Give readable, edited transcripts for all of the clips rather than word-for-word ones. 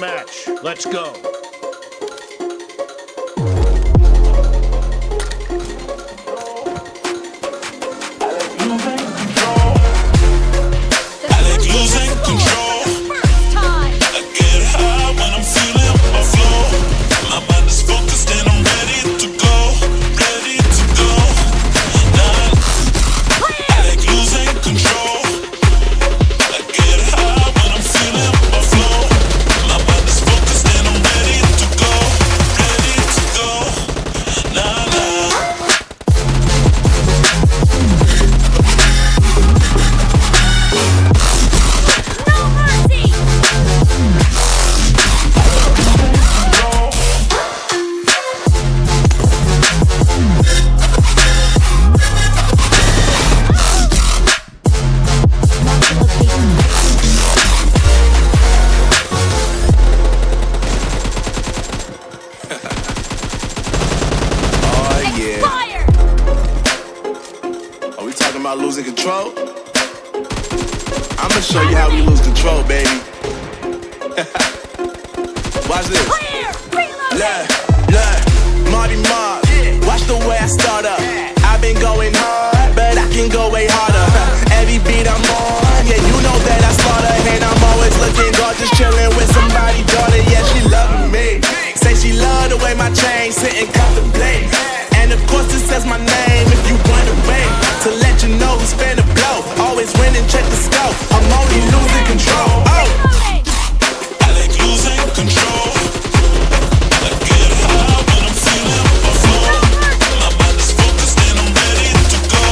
match. Let's go. Losing control? I'ma show you how we lose control, baby. Watch this. Look, Marty Mark. Watch the way I start up. I've been going hard, but I can go way harder. Every beat I'm on, yeah, you know that I slaughter. And I'm always looking gorgeous, chilling with somebody's daughter. Yeah, she loving me. Say she love the way my chain sit and contemplate. And of course it says my name if you run away. To let you know who's finna blow. Always winning, check the scope. I'm only losing control. Oh, I like losing control. I get high when I'm feeling my flow. My mind is focused and I'm ready to go.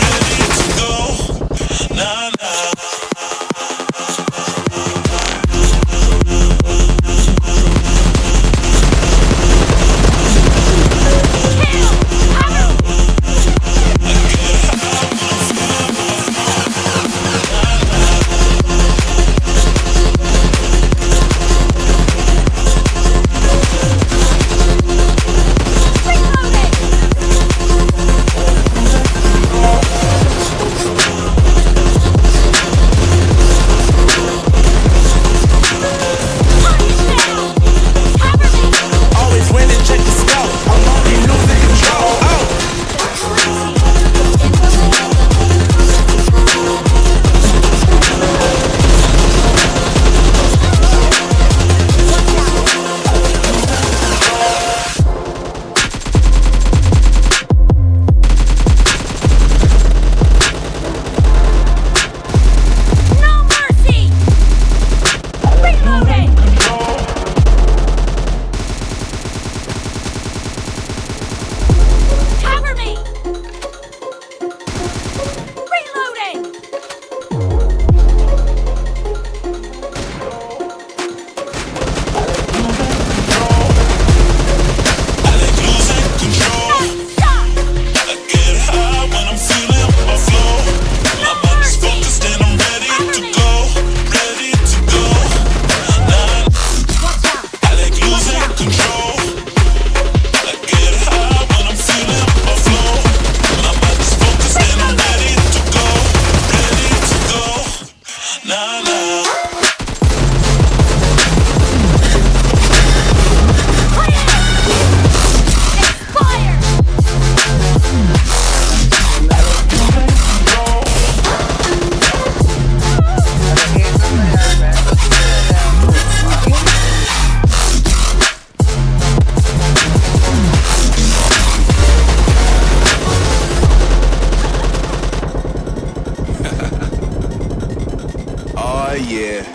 Ready to go. Nah, nah. Yeah.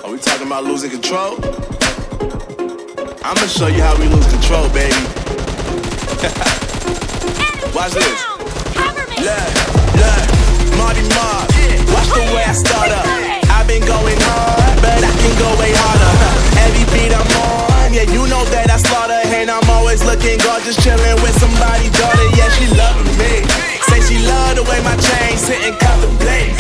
Are we talking about losing control? I'ma show you how we lose control, baby. Watch this. Look, Marty Mark. Watch the way I start up. I've been going hard, but I can go way harder. Every beat I'm on, yeah, you know that I slaughter. And I'm always looking gorgeous, chilling with somebody's daughter. Yeah, she loving me. Say she love the way my chain sit and contemplate.